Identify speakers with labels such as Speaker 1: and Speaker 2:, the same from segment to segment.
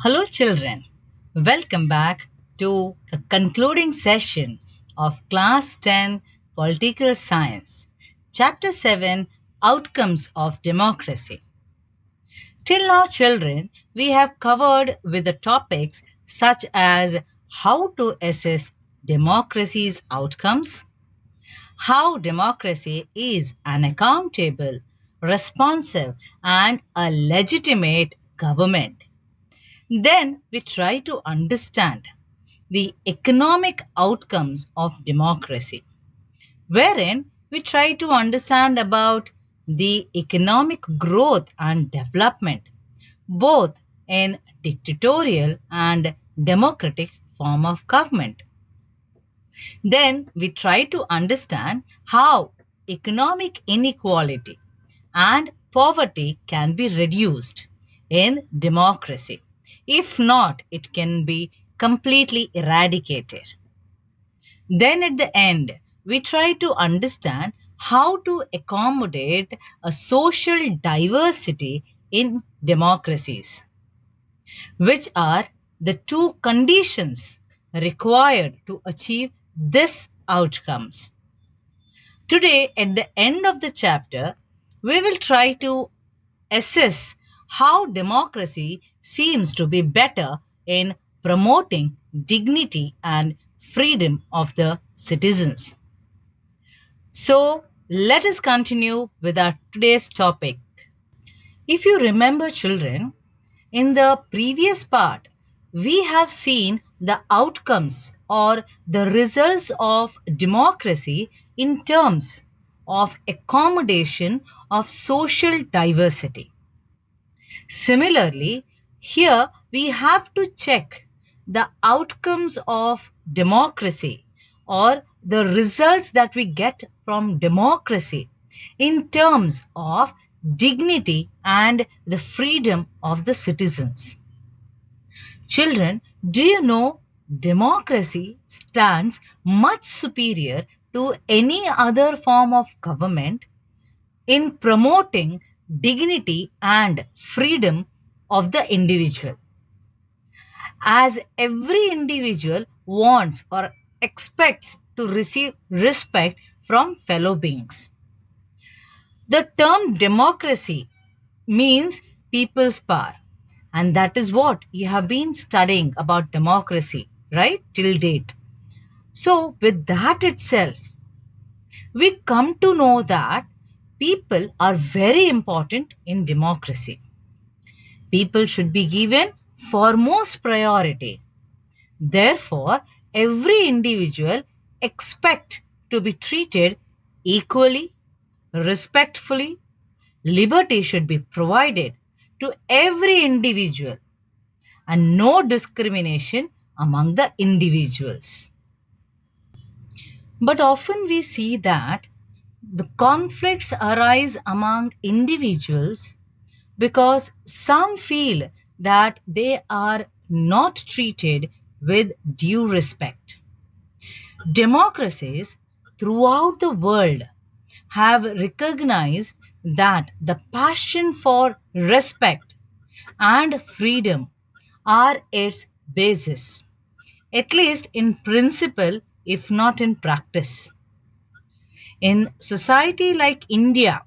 Speaker 1: Hello, children. Welcome back to the concluding session of Class 10 Political Science, Chapter 7 Outcomes of Democracy. Till now, children, we have covered with the topics such as how to assess democracy's outcomes, how democracy is an accountable, responsive, and a legitimate government. Then we try to understand the economic outcomes of democracy, wherein we try to understand about the economic growth and development, both in dictatorial and democratic form of government. Then we try to understand how economic inequality and poverty can be reduced in democracy. If not, it can be completely eradicated. Then at the end, we try to understand how to accommodate a social diversity in democracies, which are the two conditions required to achieve these outcomes. Today, at the end of the chapter, we will try to assess how democracy seems to be better in promoting dignity and freedom of the citizens. So, let us continue with our today's topic. If you remember, children, in the previous part, we have seen the outcomes or the results of democracy in terms of accommodation of social diversity. Similarly, here we have to check the outcomes of democracy or the results that we get from democracy in terms of dignity and the freedom of the citizens. Children, do you know democracy stands much superior to any other form of government in promoting dignity and freedom of the individual, as every individual wants or expects to receive respect from fellow beings. The term democracy means people's power, and that is what you have been studying about democracy, right, till date. So, with that itself, we come to know that people are very important in democracy. People should be given foremost priority. Therefore, every individual expect to be treated equally, respectfully. Liberty should be provided to every individual and no discrimination among the individuals. But often we see that the conflicts arise among individuals because some feel that they are not treated with due respect. Democracies throughout the world have recognized that the passion for respect and freedom are its basis, at least in principle, if not in practice. In society like India,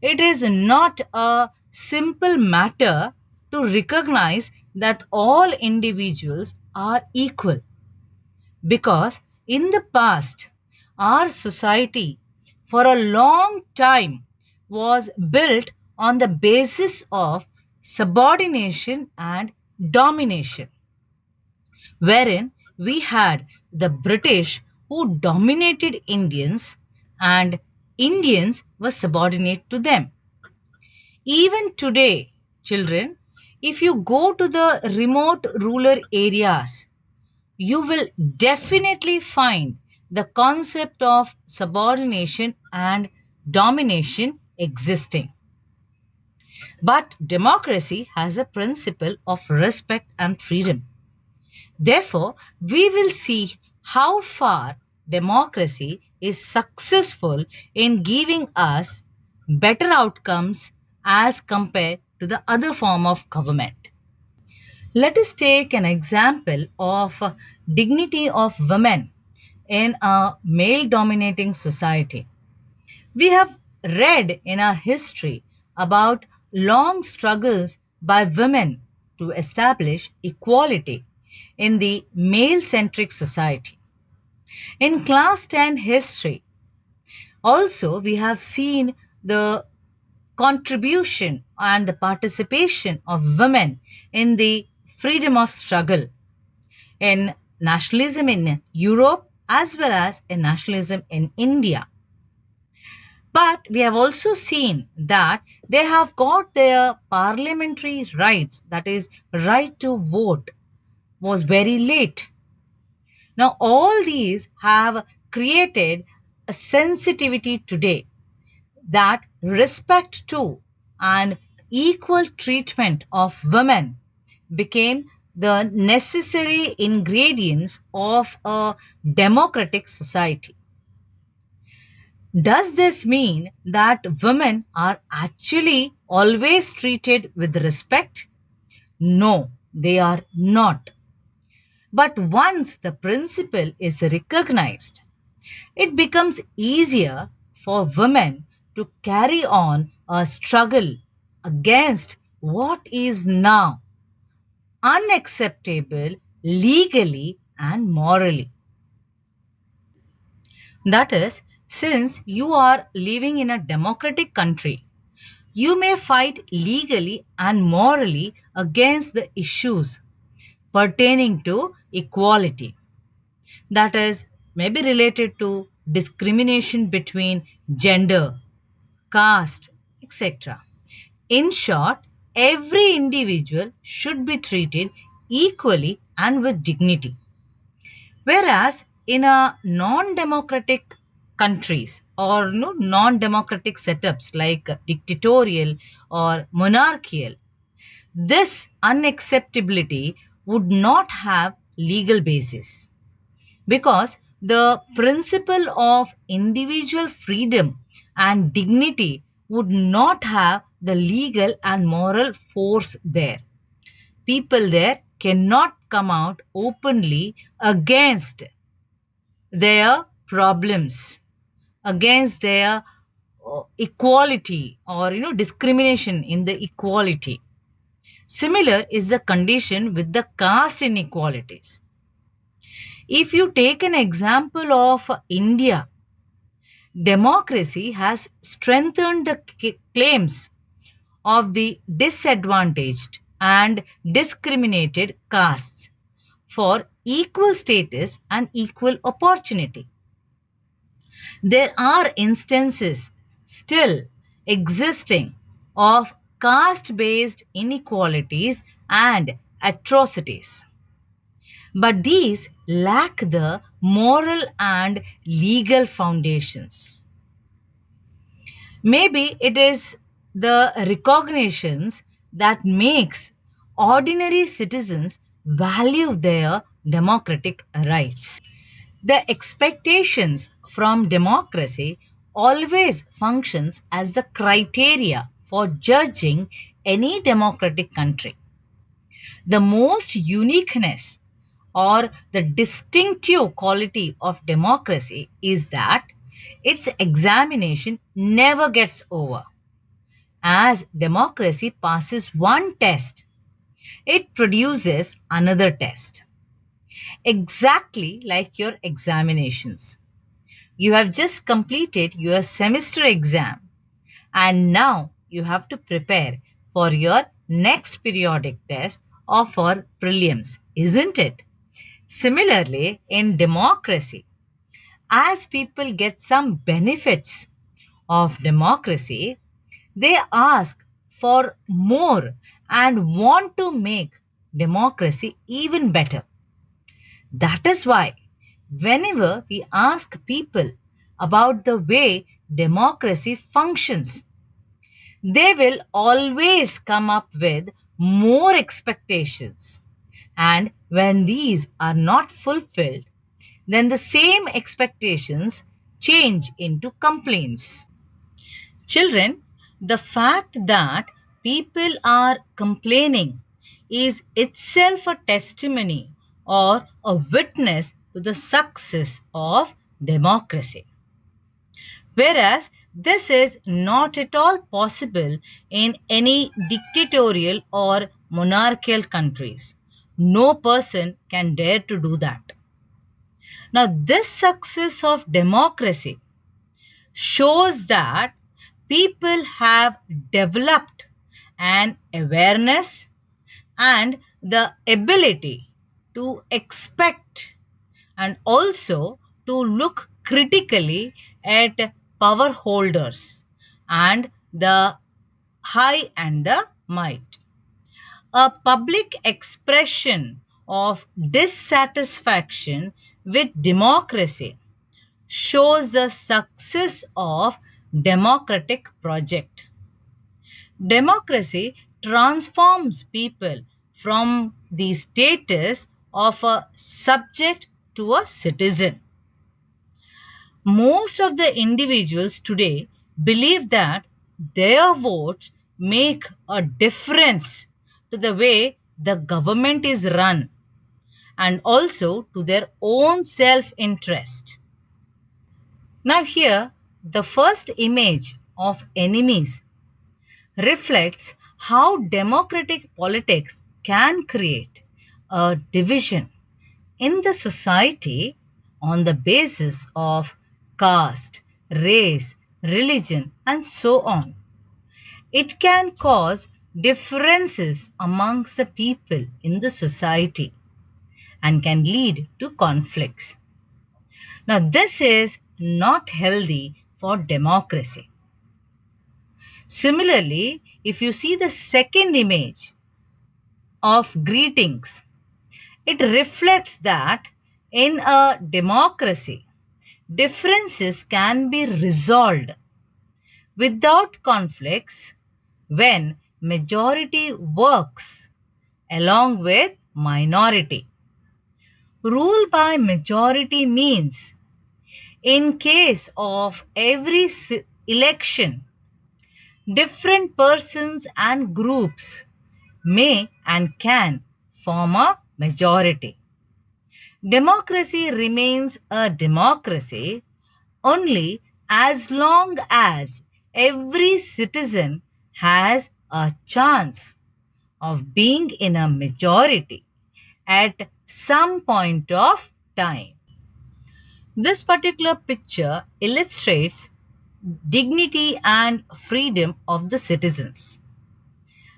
Speaker 1: it is not a simple matter to recognize that all individuals are equal, because in the past, our society for a long time was built on the basis of subordination and domination, wherein we had the British who dominated Indians and Indians were subordinate to them. Even today, children, if you go to the remote rural areas, you will definitely find the concept of subordination and domination existing. But democracy has a principle of respect and freedom. Therefore, we will see how far democracy is successful in giving us better outcomes as compared to the other form of government. Let us take an example of dignity of women in a male-dominating society. We have read in our history about long struggles by women to establish equality in the male-centric society. In class 10 history, also we have seen the contribution and the participation of women in the freedom of struggle in nationalism in Europe as well as in nationalism in India. But we have also seen that they have got their parliamentary rights, that is, right to vote, was very late. Now, all these have created a sensitivity today that respect to and equal treatment of women became the necessary ingredients of a democratic society. Does this mean that women are actually always treated with respect? No, they are not. But once the principle is recognized, it becomes easier for women to carry on a struggle against what is now unacceptable legally and morally. That is, since you are living in a democratic country, you may fight legally and morally against the issues pertaining to equality. That is, may be related to discrimination between gender, caste, etc. In short, every individual should be treated equally and with dignity. Whereas in a non-democratic countries or non-democratic setups like dictatorial or monarchical, this unacceptability would not have legal basis because the principle of individual freedom and dignity would not have the legal and moral force there. People there cannot come out openly against their problems, against their equality or discrimination in the equality. Similar is the condition with the caste inequalities. If you take an example of India, democracy has strengthened the claims of the disadvantaged and discriminated castes for equal status and equal opportunity. There are instances still existing of caste-based inequalities and atrocities. But these lack the moral and legal foundations. Maybe it is the recognitions that makes ordinary citizens value their democratic rights. The expectations from democracy always functions as the criteria for judging any democratic country. The most uniqueness or the distinctive quality of democracy is that its examination never gets over. As democracy passes one test, it produces another test. Exactly like your examinations. You have just completed your semester exam and now you have to prepare for your next periodic test or for prelims, isn't it? Similarly, in democracy, as people get some benefits of democracy, they ask for more and want to make democracy even better. That is why whenever we ask people about the way democracy functions, they will always come up with more expectations. And when these are not fulfilled, then the same expectations change into complaints. Children, the fact that people are complaining is itself a testimony or a witness to the success of democracy. Whereas this is not at all possible in any dictatorial or monarchical countries. No person can dare to do that. Now, this success of democracy shows that people have developed an awareness and the ability to expect and also to look critically at power holders and the high and the might. A public expression of dissatisfaction with democracy shows the success of democratic project. Democracy transforms people from the status of a subject to a citizen. Most of the individuals today believe that their votes make a difference to the way the government is run and also to their own self-interest. Now here, the first image of enemies reflects how democratic politics can create a division in the society on the basis of caste, race, religion, and so on. It can cause differences amongst the people in the society and can lead to conflicts. Now, this is not healthy for democracy. Similarly, if you see the second image of greetings, it reflects that in a democracy, differences can be resolved without conflicts when majority works along with minority. Rule by majority means in case of every election, different persons and groups may and can form a majority. Democracy remains a democracy only as long as every citizen has a chance of being in a majority at some point of time. This particular picture illustrates dignity and freedom of the citizens.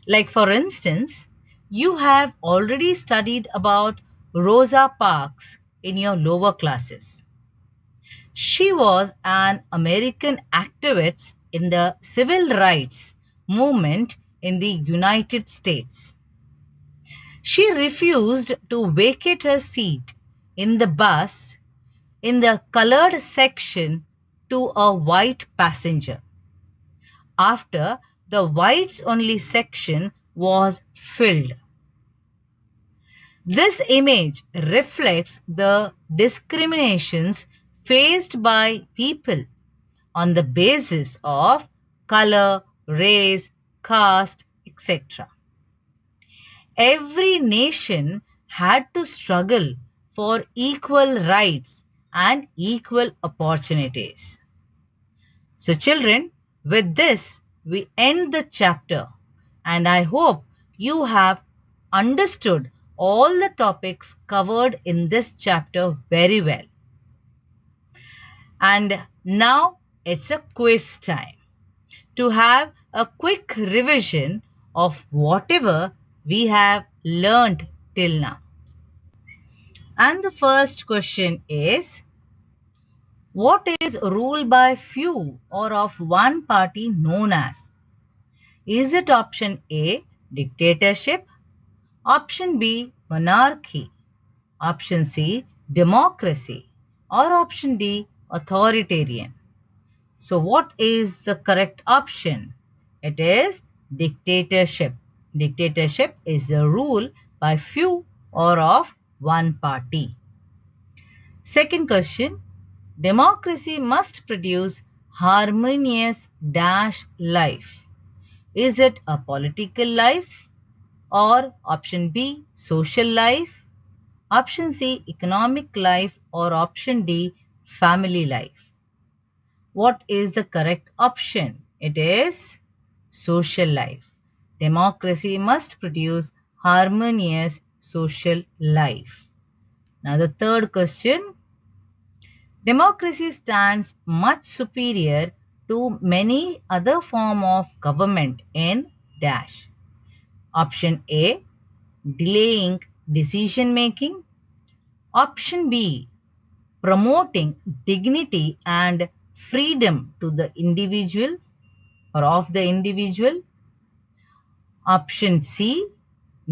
Speaker 1: Like for instance, you have already studied about Rosa Parks in your lower classes. She was an American activist in the civil rights movement in the United States. She refused to vacate her seat in the bus in the colored section to a white passenger after the whites only section was filled. This image reflects the discriminations faced by people on the basis of color, race, caste, etc. Every nation had to struggle for equal rights and equal opportunities. So children, with this, we end the chapter and I hope you have understood all the topics covered in this chapter very well. And now it's a quiz time to have a quick revision of whatever we have learned till now. And the first question is, what is rule by few or of one party known as? Is it option A, dictatorship? Option B, monarchy? Option C, democracy? Or option D, authoritarian? So what is the correct option? It is dictatorship. Dictatorship is the rule by few or of one party. Second question, democracy must produce harmonious dash life. Is it a political life, or option B, social life, option C, economic life, or option D, family life? What is the correct option? It is social life. Democracy must produce harmonious social life. Now the third question. Democracy stands much superior to many other form of government in dash. Option A, delaying decision making. Option B, promoting dignity and freedom to the individual or of the individual. Option C,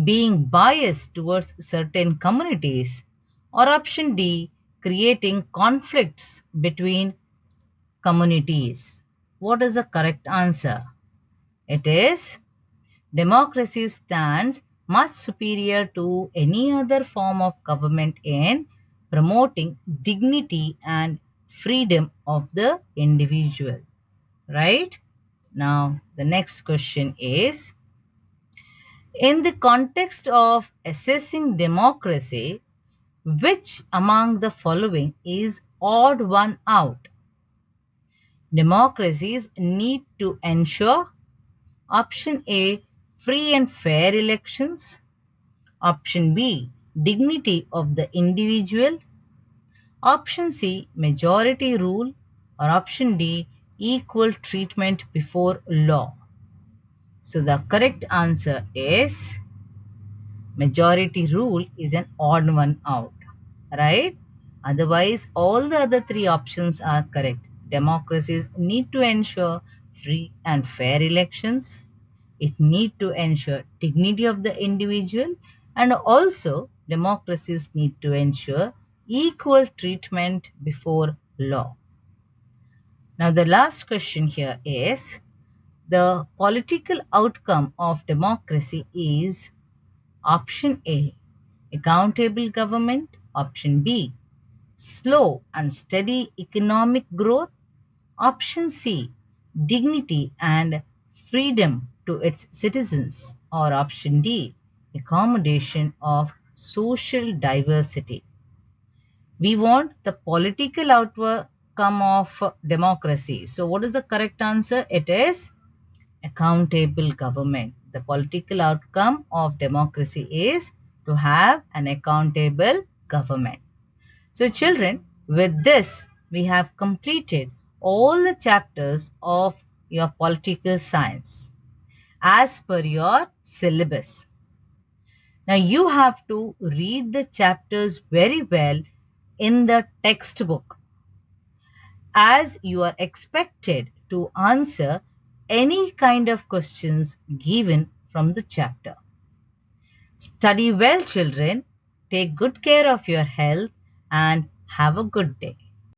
Speaker 1: being biased towards certain communities. Or option D, creating conflicts between communities. What is the correct answer? It is democracy stands much superior to any other form of government in promoting dignity and freedom of the individual. Right? Now, the next question is, in the context of assessing democracy, which among the following is odd one out? Democracies need to ensure option A, free and fair elections. Option B, dignity of the individual. Option C, majority rule. Or option D, equal treatment before law. So the correct answer is majority rule is an odd one out, right? Otherwise, all the other three options are correct. Democracies need to ensure free and fair elections. It need to ensure dignity of the individual, and also democracies need to ensure equal treatment before law. Now the last question here is, the political outcome of democracy is option A, accountable government. Option B, slow and steady economic growth. Option C, dignity and freedom to its citizens. Or option D, accommodation of social diversity. We want the political outcome of democracy. So what is the correct answer? It is accountable government. The political outcome of democracy is to have an accountable government. So children, with this, we have completed all the chapters of your political science as per your syllabus. Now you have to read the chapters very well in the textbook, as you are expected to answer any kind of questions given from the chapter. Study well, children. Take good care of your health and have a good day.